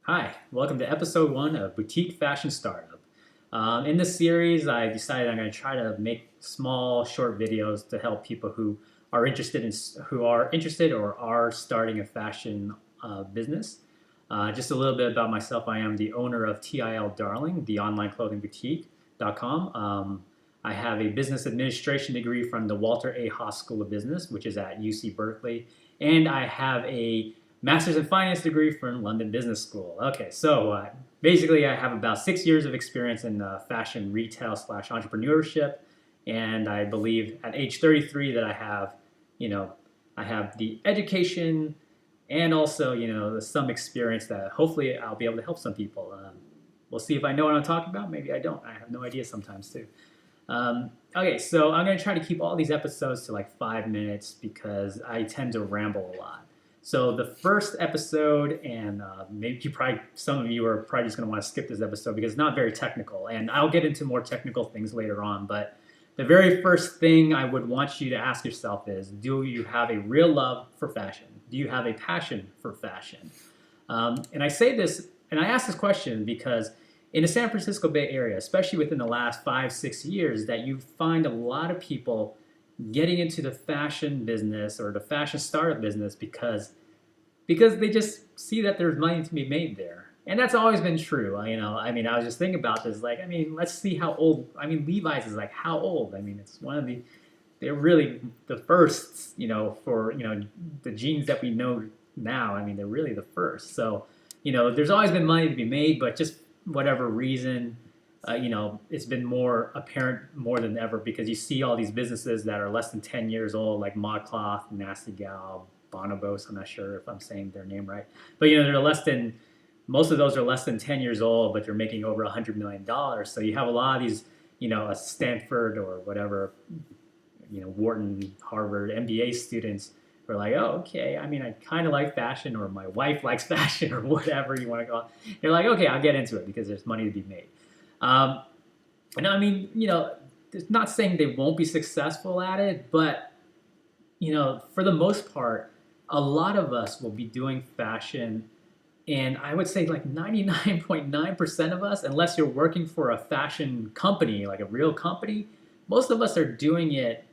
Hi, welcome to episode one of Boutique Fashion Startup. In this series, I decided I'm going to try to make small, short videos to help people who are interested or are starting a fashion business. Just a little bit about myself. I am the owner of T.I.L Darling, the online clothing boutique.com. I have a business administration degree from the Walter A. Haas School of Business, which is at UC Berkeley, and I have a master's in finance degree from London Business School. Okay, so basically, I have about 6 years of experience in fashion retail slash entrepreneurship, and I believe at age 33 that you know, I have the education and also, some experience that hopefully I'll be able to help some people. We'll see if I know what I'm talking about. Maybe I don't. I have no idea sometimes too. Okay, so I'm going to try to keep all these episodes to like 5 minutes because I tend to ramble a lot. So the first episode, and maybe some of you are probably just going to want to skip this episode because it's not very technical, and I'll get into more technical things later on. But the very first thing I would want you to ask yourself is, do you have a real love for fashion? Do you have a passion for fashion? And I say this, and I ask this question because in the San Francisco Bay Area, especially within the last 5, 6 years, that you find a lot of people getting into the fashion business or the fashion startup business because they just see that there's money to be made there. And that's always been true. I was just thinking about this. Let's see how old. Levi's is like how old? It's one of they're really the firsts, for the jeans that we know now. They're really the first. So, there's always been money to be made, but just whatever reason, it's been more apparent more than ever because you see all these businesses that are less than 10 years old, like ModCloth, Nasty Gal, Bonobos. I'm not sure if I'm saying their name right, but most of those are less than 10 years old, but they're making over $100 million. So you have a lot of these, a Stanford or whatever, Wharton, Harvard, MBA students who are like, oh, okay, I kind of like fashion, or my wife likes fashion, or whatever you want to call it. You're like, okay, I'll get into it because there's money to be made. Um, and it's not saying they won't be successful at it, but, for the most part, a lot of us will be doing fashion. And I would say like 99.9% of us, unless you're working for a fashion company, like a real company, most of us are doing it,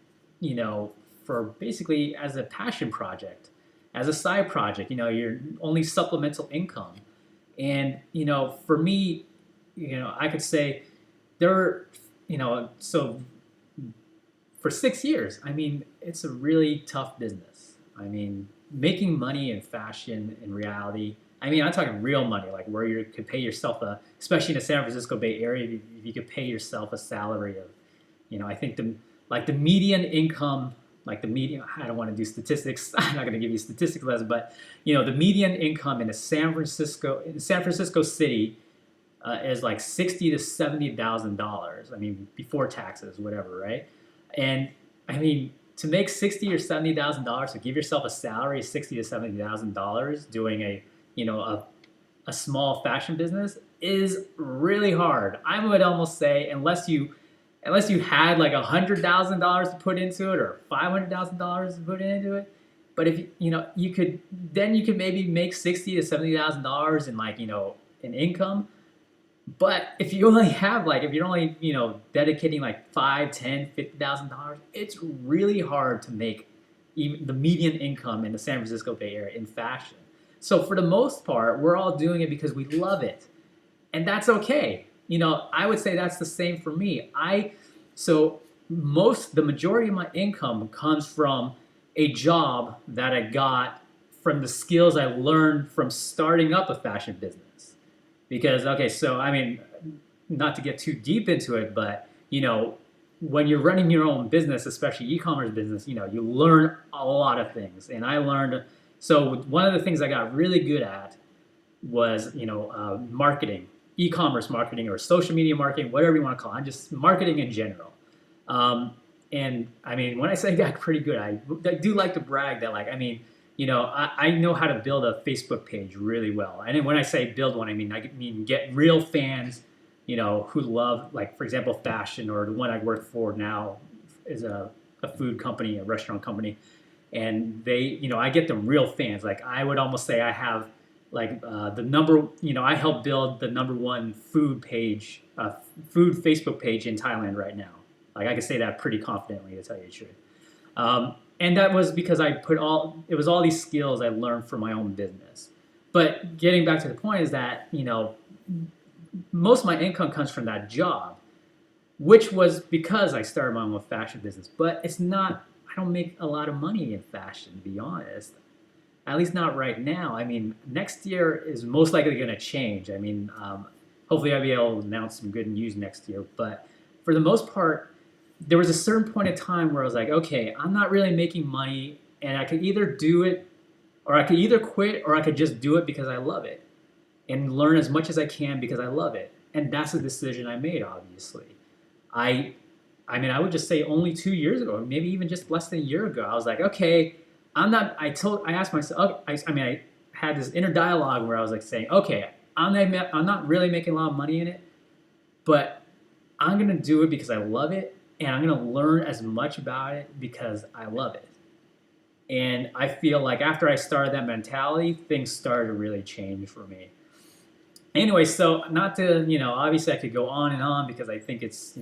for basically as a passion project, as a side project, your only supplemental income. And, for me, I could say there, so for 6 years, it's a really tough business. Making money in fashion in reality, I'm talking real money, like where you could pay yourself especially in the San Francisco Bay Area, if you could pay yourself a salary of, I think the median income, like the median, I don't want to do statistics. I'm not going to give you statistics lesson, but the median income in San Francisco city, is like $60,000 to $70,000. Before taxes, whatever, right? And to make $60,000 or $70,000, to give yourself a salary of $60,000 to $70,000 doing a small fashion business is really hard. I would almost say unless you had like $100,000 to put into it or $500,000 to put into it. But if you could maybe make $60,000 to $70,000 in income. But if you only have if you're only dedicating like $5, $10, $50,000, it's really hard to make even the median income in the San Francisco Bay Area in fashion. So for the most part, we're all doing it because we love it, and that's okay. I would say that's the same for me. The majority of my income comes from a job that I got from the skills I learned from starting up a fashion business. Because, okay, so not to get too deep into it, but when you're running your own business, especially e-commerce business, you learn a lot of things. And I learned, so one of the things I got really good at was, marketing, e-commerce marketing or social media marketing, whatever you want to call it, just marketing in general. And when I say I got pretty good, I do like to brag that I know how to build a Facebook page really well. And when I say build one, I mean get real fans, who love, like, for example, fashion, or the one I work for now is a food company, a restaurant company. And I get them real fans. Like, I would almost say I have the number, I helped build the #1 food page, food Facebook page in Thailand right now. Like I can say that pretty confidently, to tell you the truth. And that was because it was all these skills I learned from my own business. But getting back to the point is that, most of my income comes from that job, which was because I started my own fashion business. But it's not, I don't make a lot of money in fashion, to be honest. At least not right now. I mean, next year is most likely going to change. I mean, hopefully I'll be able to announce some good news next year. But for the most part, there was a certain point in time where I was like, okay, I'm not really making money, and I could either do it, or I could either quit, or I could just do it because I love it and learn as much as I can because I love it. And that's the decision I made, obviously. I, I mean, I would just say only 2 years ago, or maybe even just less than a year ago, I was like, okay, I asked myself, I had this inner dialogue where I was like saying, okay, I'm not really making a lot of money in it, but I'm going to do it because I love it, and I'm going to learn as much about it because I love it. And I feel like after I started that mentality, things started to really change for me. Anyway, so not to, obviously I could go on and on because I think it's,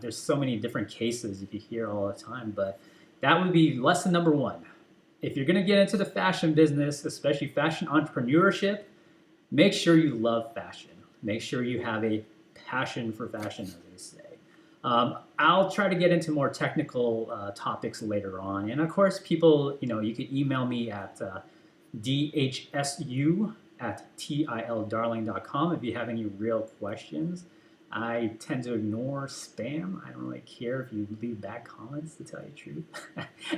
there's so many different cases you could hear all the time, but that would be lesson #1. If you're going to get into the fashion business, especially fashion entrepreneurship, make sure you love fashion. Make sure you have a passion for fashion, as they say. I'll try to get into more technical topics later on. And of course, people, you can email me at dhsu@tildarling.com if you have any real questions. I tend to ignore spam. I don't really care if you leave bad comments, to tell you the truth.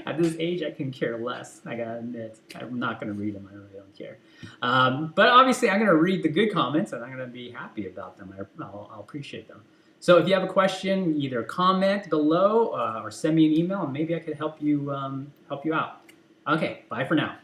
At this age, I can care less. I gotta admit, I'm not gonna read them. I really don't care. But obviously, I'm gonna read the good comments, and I'm gonna be happy about them. I'll appreciate them. So if you have a question, either comment below or send me an email, and maybe I could help you out. Okay, bye for now.